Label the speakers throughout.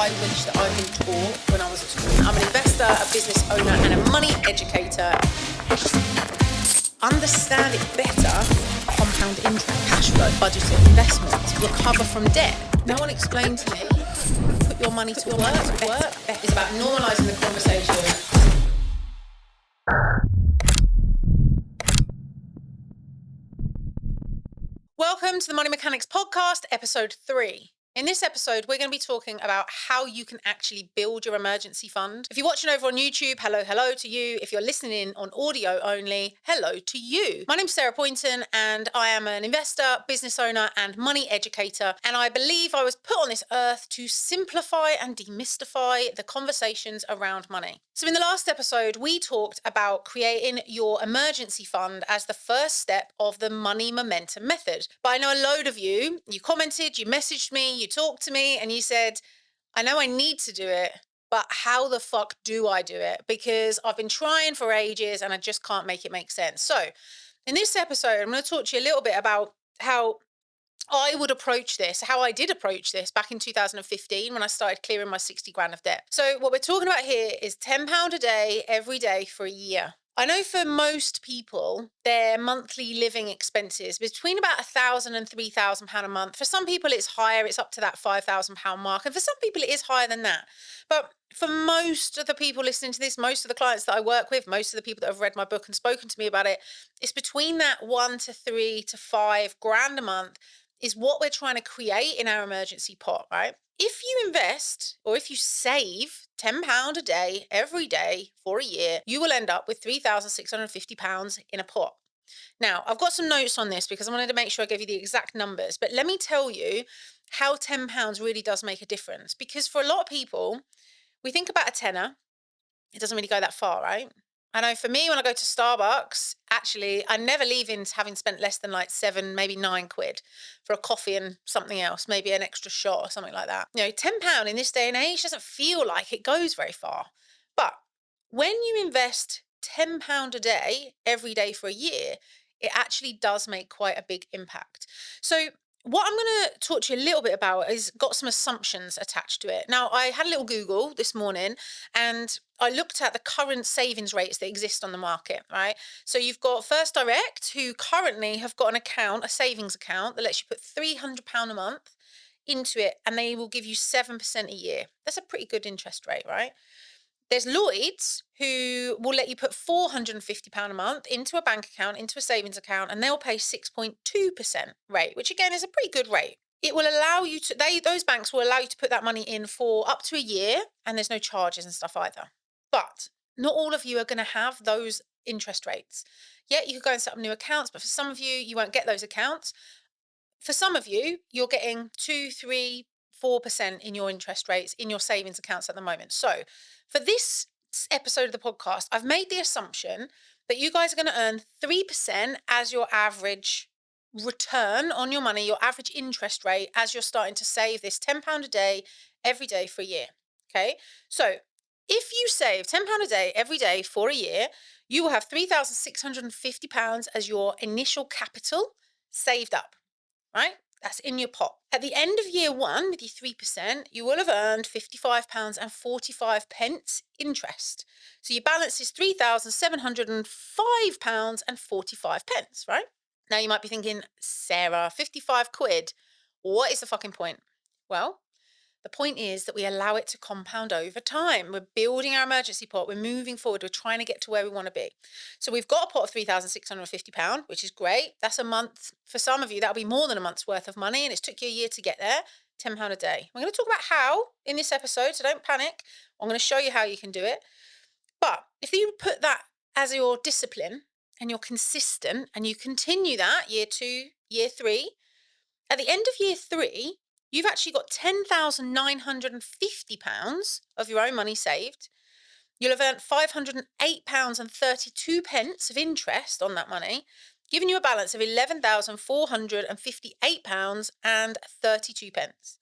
Speaker 1: I wish that I'd been taught when I was at school. I'm an investor, a business owner, and a money educator. Understand it better: compound interest, cash flow, budgeting, investments, recover from debt. No one explained to me, put your money to work. It's about normalising the conversation. Welcome to the Money Mechanics Podcast, episode 3. In this episode, we're going to be talking about how you can actually build your emergency fund. If you're watching over on YouTube, hello to you. If you're listening in on audio only, hello to you. My name's Sarah Poynton, and I am an investor, business owner, and money educator. And I believe I was put on this earth to simplify and demystify the conversations around money. So in the last episode, we talked about creating your emergency fund as the first step of the money momentum method. But I know a load of you commented, you messaged me, you talked to me, and you said, I know I need to do it, but how the fuck do I do it? Because I've been trying for ages and I just can't make it make sense. So in this episode, I'm going to talk to you a little bit about how I would approach this, how I did approach this back in 2015 when I started clearing my 60 grand of debt. So what we're talking about here is £10 a day, every day for a year. I know for most people, their monthly living expenses between about £1,000 and £3,000 a month. For some people, it's higher. It's up to that £5,000 mark. And for some people, it is higher than that. But for most of the people listening to this, most of the clients that I work with, most of the people that have read my book and spoken to me about it, it's between that 1 to 3 to 5 grand a month is what we're trying to create in our emergency pot, right? If you invest or if you save £10 a day, every day for a year, you will end up with £3,650 in a pot. Now, I've got some notes on this because I wanted to make sure I gave you the exact numbers, but let me tell you how £10 really does make a difference. Because for a lot of people, we think about a tenner, it doesn't really go that far, right? I know for me, when I go to Starbucks, actually, I never leave in having spent less than like 7, maybe 9 quid for a coffee and something else, maybe an extra shot or something like that. You know, £10 in this day and age doesn't feel like it goes very far. But when you invest £10 a day, every day for a year, it actually does make quite a big impact. So what I'm going to talk to you a little bit about is got some assumptions attached to it. Now, I had a little Google this morning and I looked at the current savings rates that exist on the market, right? So you've got First Direct, who currently have got an account, a savings account that lets you put £300 a month into it and they will give you 7% a year. That's a pretty good interest rate, right? There's Lloyds, who will let you put £450 a month into a bank account, into a savings account, and they'll pay 6.2% rate, which again is a pretty good rate. It will allow you to, those banks will allow you to put that money in for up to a year, and there's no charges and stuff either. But not all of you are going to have those interest rates. Yeah, you could go and set up new accounts, but for some of you, you won't get those accounts. For some of you, you're getting 2, 3, 4% in your interest rates in your savings accounts at the moment. So for this episode of the podcast, I've made the assumption that you guys are going to earn 3% as your average return on your money, your average interest rate as you're starting to save this £10 a day, every day for a year. Okay. So if you save £10 a day, every day for a year, you will have £3,650 as your initial capital saved up. Right? That's in your pot. At the end of year 1, with your 3%, you will have earned £55.45 interest. So your balance is £3,705.45, right? Now you might be thinking, Sarah, 55 quid, what is the fucking point? Well, the point is that we allow it to compound over time. We're building our emergency pot. We're moving forward. We're trying to get to where we want to be. So we've got a pot of £3,650, which is great. That's a month. For some of you, that'll be more than a month's worth of money. And it's took you a year to get there. £10 a day. We're going to talk about how in this episode, so don't panic. I'm going to show you how you can do it. But if you put that as your discipline and you're consistent and you continue that year 2, year 3, at the end of year 3, you've actually got £10,950 of your own money saved. You'll have earned £508.32 of interest on that money, giving you a balance of £11,458.32.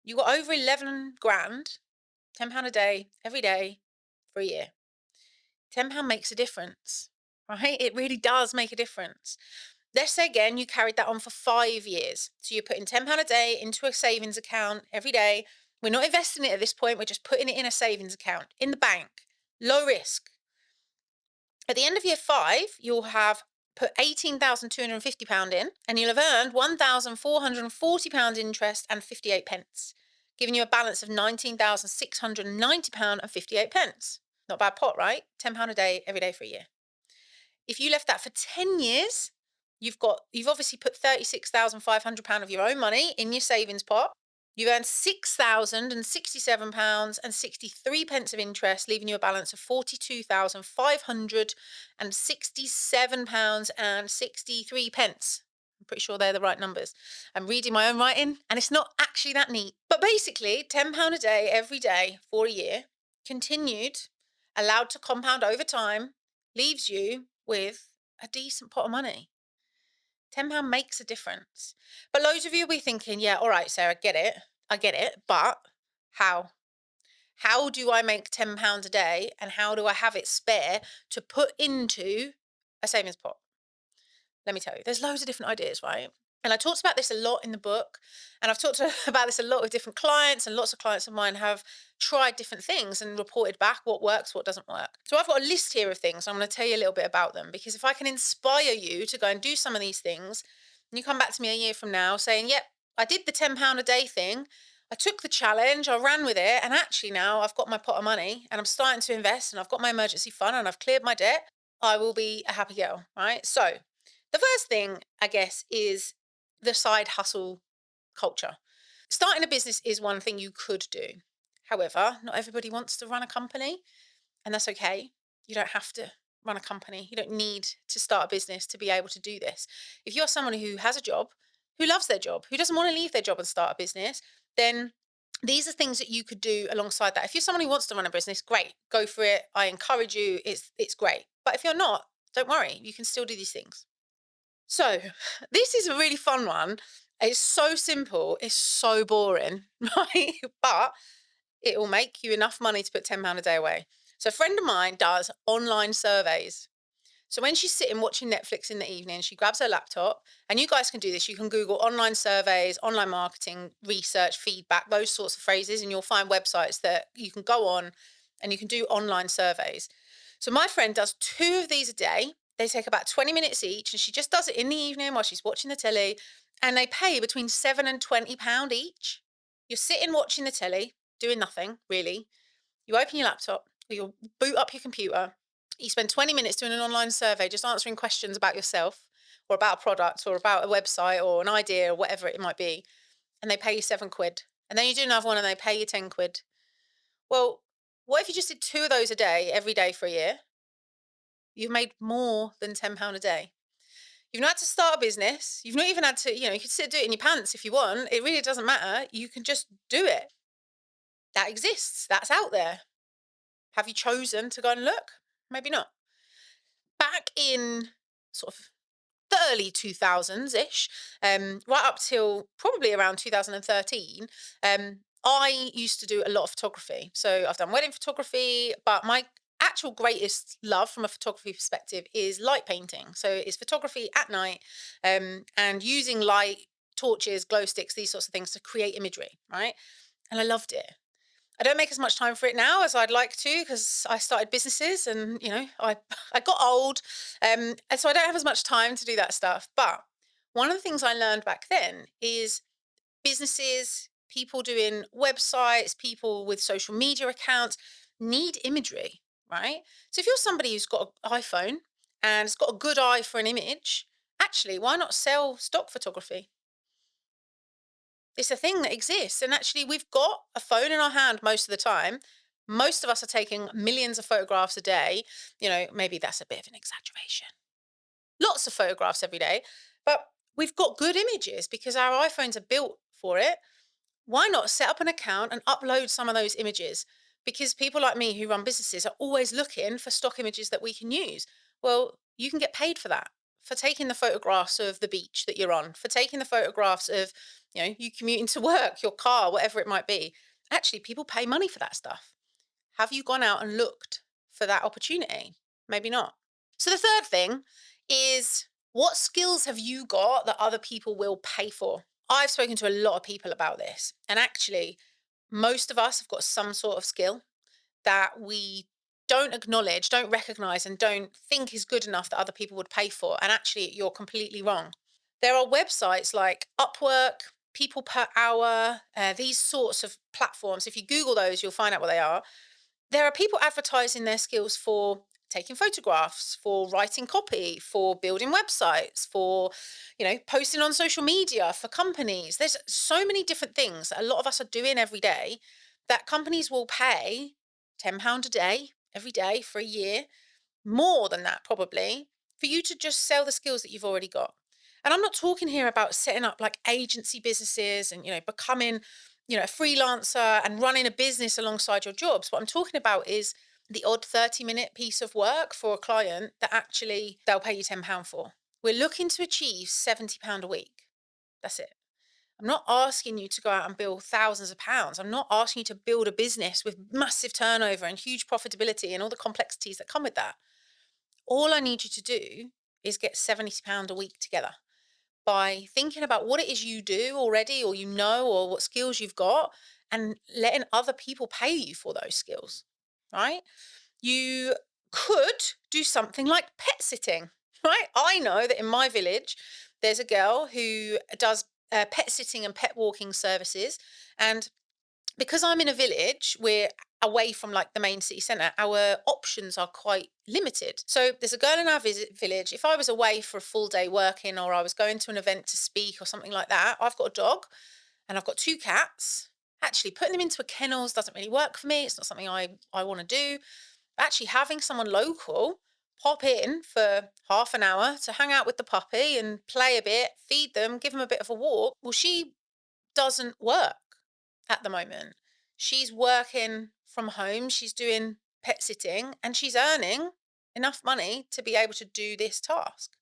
Speaker 1: You've got over 11 grand, £10 a day, every day for a year. £10 makes a difference, right? It really does make a difference. Let's say again, you carried that on for 5 years. So you're putting £10 a day into a savings account every day We're not investing it at this point. We're just putting it in a savings account in the bank, low risk. At the end of year 5, you'll have put £18,250 in, and you'll have earned £1,440 interest and 58 pence, giving you a balance of £19,690 and 58 pence. Not a bad pot, right? £10 a day, every day for a year. If you left that for 10 years, you've obviously put £36,500 of your own money in your savings pot. You've earned £6,067 and 63 pence of interest, leaving you a balance of £42,567 and 63 pence. I'm pretty sure they're the right numbers. I'm reading my own writing, and it's not actually that neat. But basically, £10 a day every day for a year, continued, allowed to compound over time, leaves you with a decent pot of money. £10 makes a difference. But loads of you will be thinking, yeah, all right, Sarah, I get it. But how? How do I make £10 a day, and how do I have it spare to put into a savings pot? Let me tell you, there's loads of different ideas, right? And I talked about this a lot in the book, and I've talked about this a lot with different clients, and lots of clients of mine have tried different things and reported back what works, what doesn't work. So I've got a list here of things. I'm going to tell you a little bit about them, because if I can inspire you to go and do some of these things, and you come back to me a year from now saying, yep, I did the £10 a day thing, I took the challenge, I ran with it, and actually now I've got my pot of money and I'm starting to invest and I've got my emergency fund and I've cleared my debt, I will be a happy girl, right? So the first thing, I guess, is the side hustle culture. Starting a business is one thing you could do. However, not everybody wants to run a company, and that's okay. You don't have to run a company. You don't need to start a business to be able to do this. If you're someone who has a job, who loves their job, who doesn't want to leave their job and start a business, then these are things that you could do alongside that. If you're someone who wants to run a business, great, go for it. I encourage you. It's great. But if you're not, don't worry. You can still do these things. So, this is a really fun one. It's so simple, it's so boring, right? But it will make you enough money to put £10 a day away. So, a friend of mine does online surveys. So, when she's sitting watching Netflix in the evening, she grabs her laptop, and you guys can do this. You can Google online surveys, online marketing, research, feedback, those sorts of phrases, and you'll find websites that you can go on and you can do online surveys. So, my friend does 2 of these a day. They take about 20 minutes each, and she just does it in the evening while she's watching the telly. And they pay between £7 and £20 each. You're sitting watching the telly, doing nothing really. You open your laptop, or you boot up your computer. You spend 20 minutes doing an online survey, just answering questions about yourself, or about a product, or about a website, or an idea, or whatever it might be. And they pay you £7. And then you do another one, and they pay you £10. Well, what if you just did 2 of those a day, every day for a year? You've made more than £10 a day. You've not had to start a business. You've not even had to, you could sit do it in your pants if you want. It really doesn't matter. You can just do it. That exists. That's out there. Have you chosen to go and look? Maybe not. Back in sort of the early 2000s ish, right up till probably around 2013, I used to do a lot of photography. So I've done wedding photography, but my actual greatest love from a photography perspective is light painting. So it's photography at night, and using light, torches, glow sticks, these sorts of things to create imagery, right? And I loved it. I don't make as much time for it now as I'd like to, because I started businesses and, I got old. And so I don't have as much time to do that stuff. But one of the things I learned back then is businesses, people doing websites, people with social media accounts need imagery, right? So if you're somebody who's got an iPhone and has got a good eye for an image, actually, why not sell stock photography? It's a thing that exists. And actually, we've got a phone in our hand most of the time. Most of us are taking millions of photographs a day. Maybe that's a bit of an exaggeration. Lots of photographs every day. But we've got good images because our iPhones are built for it. Why not set up an account and upload some of those images? Because people like me who run businesses are always looking for stock images that we can use. Well, you can get paid for that, for taking the photographs of the beach that you're on, for taking the photographs of, you commuting to work, your car, whatever it might be. Actually, people pay money for that stuff. Have you gone out and looked for that opportunity? Maybe not. So the third thing is, what skills have you got that other people will pay for? I've spoken to a lot of people about this. And actually, Most of us have got some sort of skill that we don't acknowledge, don't recognize, and don't think is good enough that other people would pay for. And actually, you're completely wrong. There are websites like Upwork, People Per Hour, these sorts of platforms. If you Google those, you'll find out what they are. There are people advertising their skills for taking photographs, for writing copy, for building websites, for posting on social media for companies. There's so many different things that a lot of us are doing every day that companies will pay £10 a day every day for a year, more than that probably, for you to just sell the skills that you've already got. And I'm not talking here about setting up like agency businesses and becoming a freelancer and running a business alongside your jobs. What I'm talking about is the odd 30-minute piece of work for a client that actually they'll pay you £10 for. We're looking to achieve £70 a week. That's it. I'm not asking you to go out and build thousands of pounds. I'm not asking you to build a business with massive turnover and huge profitability and all the complexities that come with that. All I need you to do is get £70 a week together by thinking about what it is you do already, or or what skills you've got, and letting other people pay you for those skills, right? You could do something like pet sitting, right? I know that in my village, there's a girl who does pet sitting and pet walking services. And because I'm in a village, we're away from like the main city centre, our options are quite limited. So there's a girl in our village. If I was away for a full day working, or I was going to an event to speak or something like that, I've got a dog and I've got two cats. Actually, putting them into a kennels doesn't really work for me. It's not something I want to do. Actually, having someone local pop in for half an hour to hang out with the puppy and play a bit, feed them, give them a bit of a walk. Well, she doesn't work at the moment. She's working from home, she's doing pet sitting, and she's earning enough money to be able to do this task.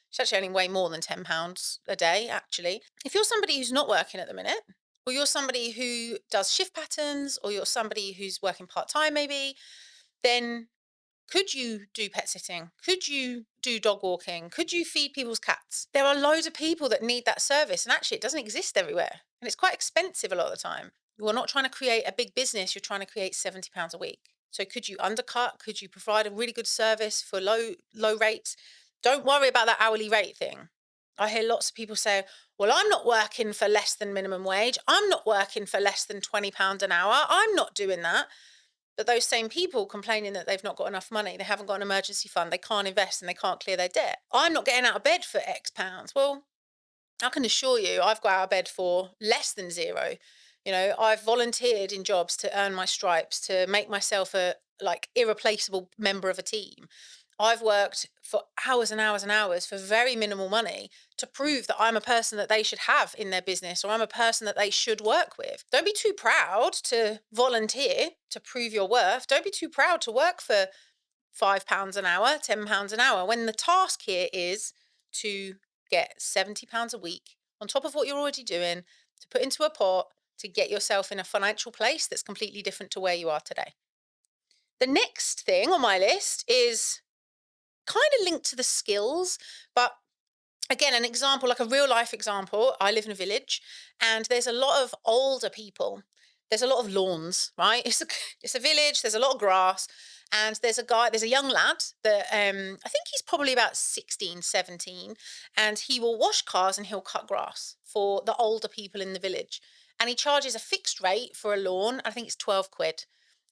Speaker 1: She's actually earning way more than £10 a day, actually. If you're somebody who's not working at the minute, or you're somebody who does shift patterns, or you're somebody who's working part time maybe, then could you do pet sitting? Could you do dog walking? Could you feed people's cats? There are loads of people that need that service, and actually, it doesn't exist everywhere. And it's quite expensive a lot of the time. You're not trying to create a big business, you're trying to create £70 a week. So, could you undercut? Could you provide a really good service for low rates? Don't worry about that hourly rate thing. I hear lots of people say, well, I'm not working for less than minimum wage. I'm not working for less than £20 an hour. I'm not doing that. But those same people complaining that they've not got enough money, they haven't got an emergency fund, they can't invest and they can't clear their debt. I'm not getting out of bed for X pounds. Well, I can assure you, I've got out of bed for less than zero. I've volunteered in jobs to earn my stripes, to make myself a like irreplaceable member of a team. I've worked for hours and hours and hours for very minimal money to prove that I'm a person that they should have in their business, or I'm a person that they should work with. Don't be too proud to volunteer to prove your worth. Don't be too proud to work for £5 an hour, £10 an hour, when the task here is to get £70 a week on top of what you're already doing, to put into a pot to get yourself in a financial place that's completely different to where you are today. The next thing on my list is kind of linked to the skills, but again, an example, like a real life example. I live in a village and there's a lot of older people. There's a lot of lawns, right? It's a village, there's a lot of grass. And there's a young lad that I think he's probably about 16, 17, and he will wash cars and he'll cut grass for the older people in the village. And he charges a fixed rate for a lawn. I think it's 12 quid.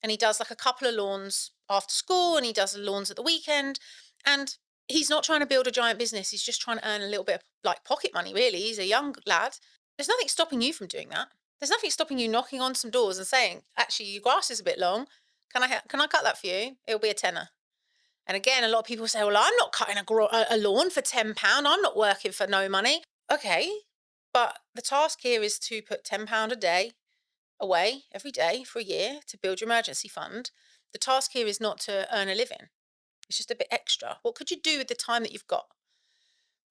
Speaker 1: And he does like a couple of lawns after school and he does the lawns at the weekend. And he's not trying to build a giant business. He's just trying to earn a little bit of like pocket money, really. He's a young lad. There's nothing stopping you from doing that. There's nothing stopping you knocking on some doors and saying, actually, your grass is a bit long. Can I cut that for you? It'll be a tenner. And again, a lot of people say, well, I'm not cutting a lawn for £10. I'm not working for no money. Okay. But the task here is to put £10 a day away every day for a year to build your emergency fund. The task here is not to earn a living. It's just a bit extra. What could you do with the time that you've got?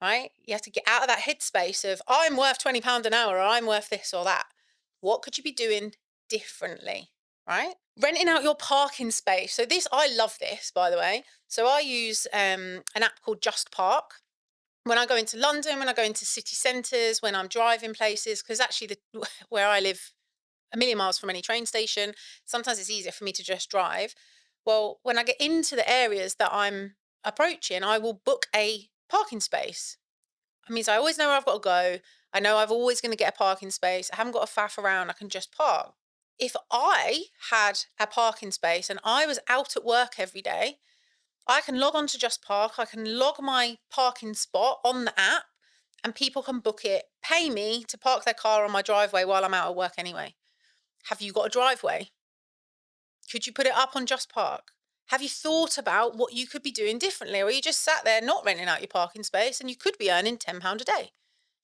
Speaker 1: Right? You have to get out of that headspace of I'm worth £20 an hour, or I'm worth this or that. What could you be doing differently? Right? Renting out your parking space. So I love this, by the way. So I use an app called Just Park. When I go into London, when I go into city centres, when I'm driving places, because actually where I live a million miles from any train station. Sometimes it's easier for me to just drive. Well, when I get into the areas that I'm approaching, I will book a parking space. It means I always know where I've got to go. I know I've always going to get a parking space. I haven't got to faff around. I can just park. If I had a parking space and I was out at work every day, I can log on to Just Park. I can log my parking spot on the app and people can book it, pay me to park their car on my driveway while I'm out at work anyway. Have you got a driveway? Could you put it up on Just Park? Have you thought about what you could be doing differently? Or you just sat there not renting out your parking space and you could be earning £10 a day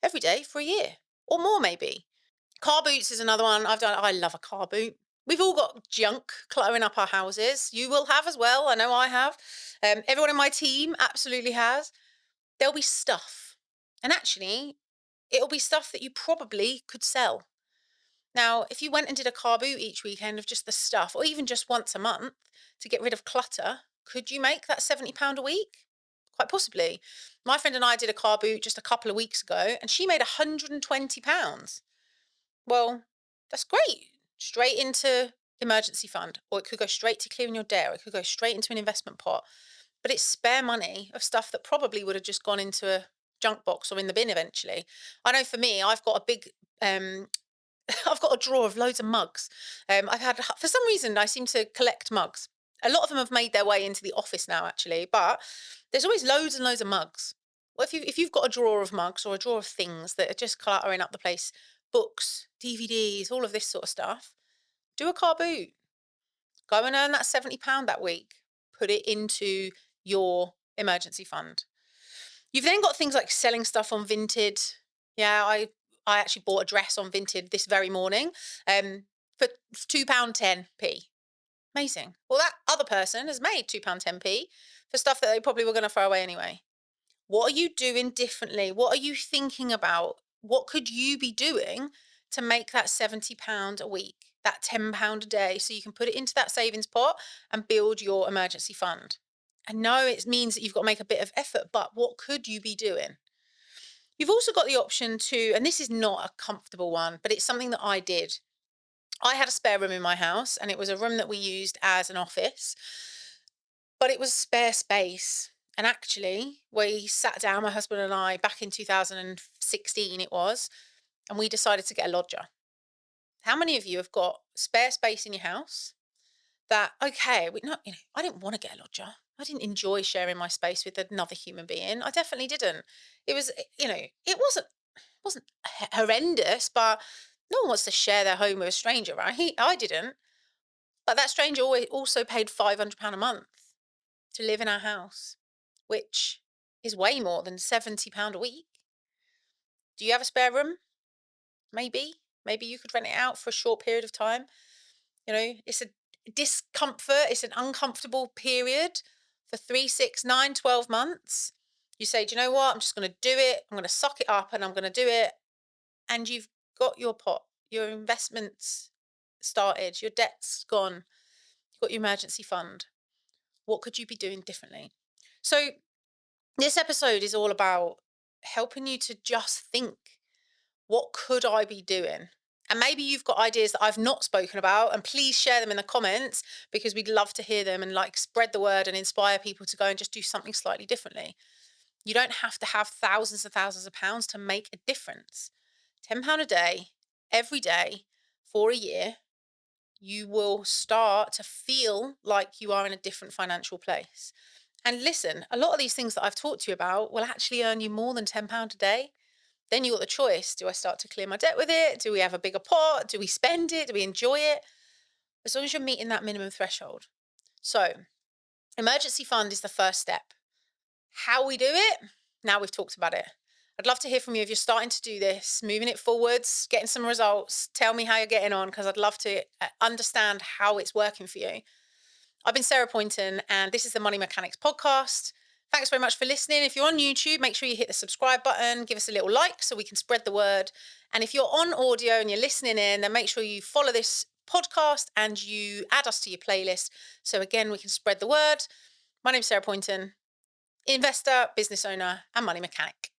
Speaker 1: every day for a year or more, maybe. Car boots is another one I've done. I love a car boot. We've all got junk cluttering up our houses. You will have as well. I know I have. Everyone in my team absolutely has. There'll be stuff. And actually, it'll be stuff that you probably could sell. Now, if you went and did a car boot each weekend of just the stuff, or even just once a month to get rid of clutter, could you make that £70 a week? Quite possibly. My friend and I did a car boot just a couple of weeks ago, and she made £120. Well, that's great. Straight into emergency fund, or it could go straight to clearing your debt, or it could go straight into an investment pot. But it's spare money of stuff that probably would have just gone into a junk box or in the bin eventually. I know for me, I've got a big I've got a drawer of loads of mugs. I've had, for some reason, I seem to collect mugs. A lot of them have made their way into the office now, actually, but there's always loads and loads of mugs. Well, if you've got a drawer of mugs or a drawer of things that are just cluttering up the place, books, DVDs, all of this sort of stuff, do a car boot. Go and earn that £70 that week. Put it into your emergency fund. You've then got things like selling stuff on Vinted. Yeah, I actually bought a dress on Vinted this very morning for £2.10p. Amazing. Well, that other person has made £2.10p for stuff that they probably were going to throw away anyway. What are you doing differently? What are you thinking about? What could you be doing to make that £70 a week, that £10 a day, so you can put it into that savings pot and build your emergency fund? I know it means that you've got to make a bit of effort, but what could you be doing? You've also got the option to, and this is not a comfortable one, but it's something that I did. I had a spare room in my house, and it was a room that we used as an office, but it was spare space. And actually, we sat down, my husband and I, back in 2016, it was, and we decided to get a lodger. How many of you have got spare space in your house that, okay, I didn't want to get a lodger. I didn't enjoy sharing my space with another human being. I definitely didn't. It was, it wasn't horrendous, but no one wants to share their home with a stranger, right? I didn't. But that stranger always also paid £500 a month to live in our house, which is way more than £70 a week. Do you have a spare room? Maybe. Maybe you could rent it out for a short period of time. It's a discomfort, it's an uncomfortable period for 3, 6, 9, 12 months. You say, do you know what? I'm just going to do it. I'm going to suck it up and I'm going to do it. And you've got your pot, your investments started, your debt's gone, you've got your emergency fund. What could you be doing differently? So, this episode is all about helping you to just think, what could I be doing? And maybe you've got ideas that I've not spoken about, and please share them in the comments because we'd love to hear them and spread the word and inspire people to go and just do something slightly differently. You don't have to have thousands and thousands of pounds to make a difference. £10 a day, every day, for a year, you will start to feel like you are in a different financial place. And listen, a lot of these things that I've talked to you about will actually earn you more than £10 a day. Then you've got the choice. Do I start to clear my debt with it? Do we have a bigger pot? Do we spend it? Do we enjoy it? As long as you're meeting that minimum threshold. So, emergency fund is the first step. How we do it? Now we've talked about it. I'd love to hear from you if you're starting to do this, moving it forwards, getting some results. Tell me how you're getting on because I'd love to understand how it's working for you. I've been Sarah Poynton, and this is the Money Mechanics podcast. Thanks very much for listening. If you're on YouTube, make sure you hit the subscribe button, give us a little like so we can spread the word. And if you're on audio and you're listening in, then make sure you follow this podcast and you add us to your playlist. So again, we can spread the word. My name's Sarah Poynton, investor, business owner, and money mechanic.